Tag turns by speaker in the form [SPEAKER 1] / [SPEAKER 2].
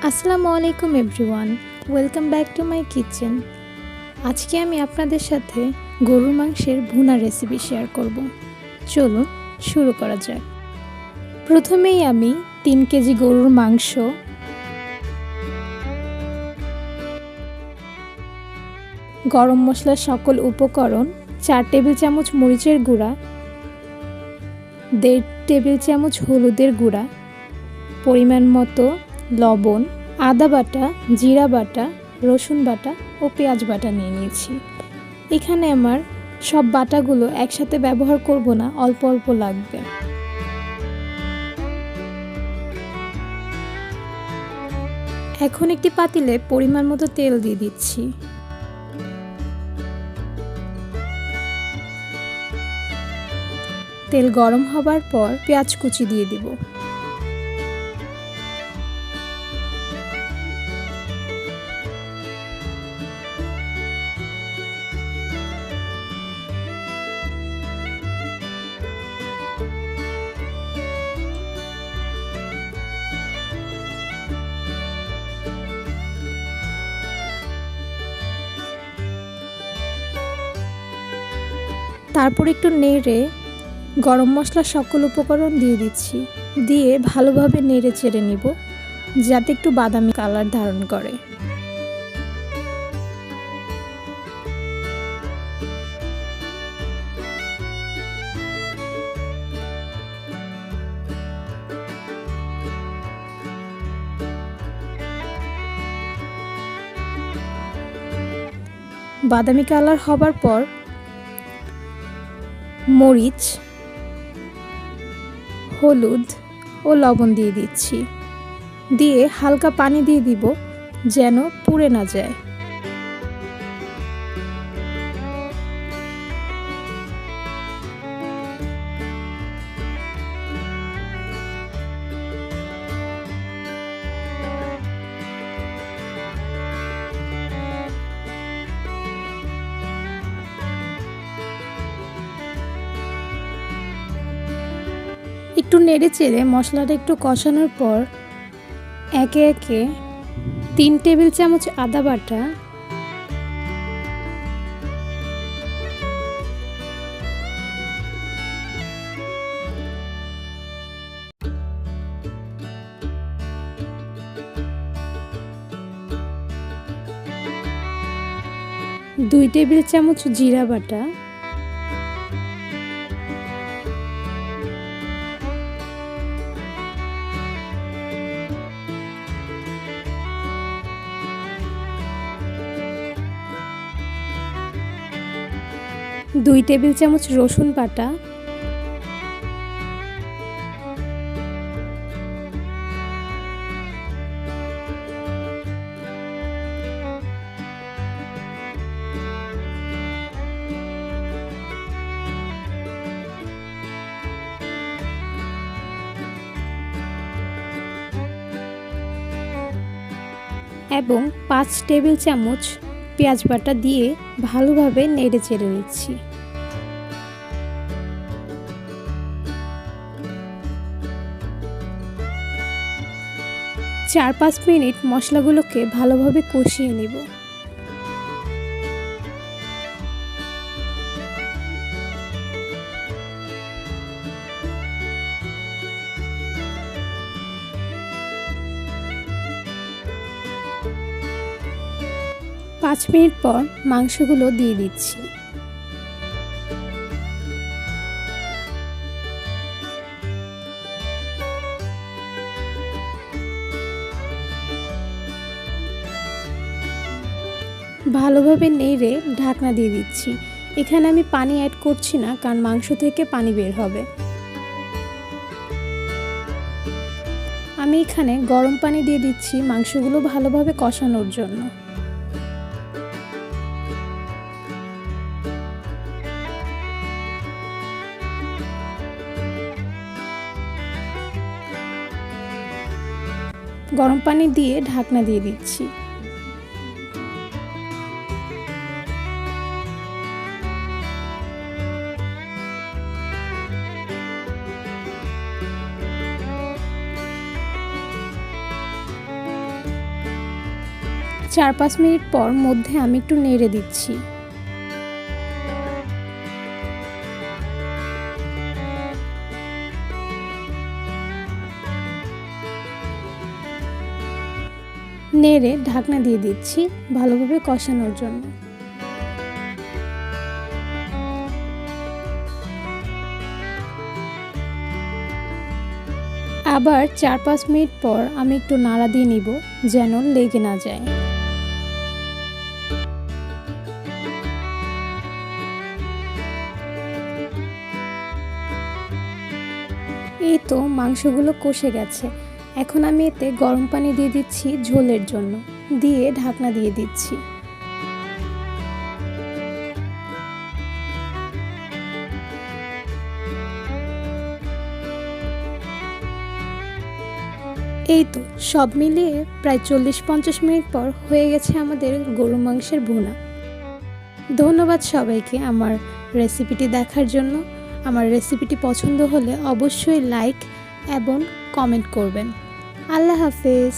[SPEAKER 1] আসসালামু আলাইকুম everyone, welcome back to my kitchen. আজকে আমি আপনাদের সাথে গরুর মাংসের ভুনা রেসিপি শেয়ার করব। চলুন শুরু করা যাক। প্রথমেই আমি 3 কেজি গরুর মাংস, গরম মশলার সকল উপকরণ, 4 টেবিল চামচ মরিচের গুঁড়া, 1.5 টেবিল চামচ হলুদের গুঁড়া, পরিমাণ মতো লবণ, আদা বাটা, জিরা বাটা, রসুন বাটা ও পেঁয়াজ বাটা নিয়ে নিয়েছি। এখানে আমার সব বাটাগুলো একসাথে ব্যবহার করব না, অল্প অল্প লাগবে। এখন একটি পাতিলে পরিমাণ মতো তেল দিয়ে দিচ্ছি। তেল গরম হবার পর পেঁয়াজ কুচি দিয়ে দিব। তারপর একটু নেড়ে গরম মশলার সকল উপকরণ দিয়ে দিচ্ছি, দিয়ে ভালোভাবে নেড়ে চেড়ে নিব যাতে একটু বাদামি কালার ধারণ করে। বাদামি কালার হবার পর মরিচ, হলুদ ও লবণ দিয়ে দিচ্ছি, দিয়ে হালকা পানি দিয়ে দিব যেন পুড়ে না যায়। একটু নেড়ে চেড়ে মশলাটা একটু কষানোর পর একে একে 3 টেবিল চামচ আদা বাটা, 2 টেবিল চামচ জিরা বাটা, 2 টেবিল চামচ রসুন বাটা, এবং 5 টেবিল চামচ পেঁয়াজ বাটা দিয়ে ভালোভাবে নেড়ে চেড়ে নিচ্ছি। চার 5 মিনিট মশলাগুলোকে ভালোভাবে কষিয়ে নিব। পাঁচ মিনিট পর মাংসগুলো দিয়ে দিচ্ছি। ভালোভাবে নেড়ে ঢাকনা দিয়ে দিচ্ছি। এখানে আমি পানি অ্যাড করছি না, কারণ মাংস থেকে পানি বের হবে। আমি এখানে গরম পানি দিয়ে দিচ্ছি মাংসগুলো ভালোভাবে কষানোর জন্য। গরম পানি দিয়ে ঢাকনা দিয়ে দিচ্ছি। 4-5 মিনিট পর মধ্যে আমি একটু নেড়ে দিচ্ছি। নেড়ে ঢাকনা দিয়ে দিচ্ছি ভালোভাবে কষানোর জন্য। আবার 4-5 মিনিট পর আমি একটু নাড়া দিয়ে নিব যেন লেগে না যায়। এই তো মাংসগুলো কষে গেছে। এখন আমি এতে গরম পানি দিয়ে দিচ্ছি ঝোলের জন্য, দিয়ে ঢাকনা দিয়ে দিচ্ছি। এই তো সব মিলিয়ে প্রায় 40-50 মিনিট পর হয়ে গেছে আমাদের গরুর মাংসের ভুনা। ধন্যবাদ সবাইকে আমার রেসিপিটি দেখার জন্য। আমার রেসিপিটি পছন্দ হলে অবশ্যই লাইক এবং কমেন্ট করবেন। আল্লাহ হাফেজ।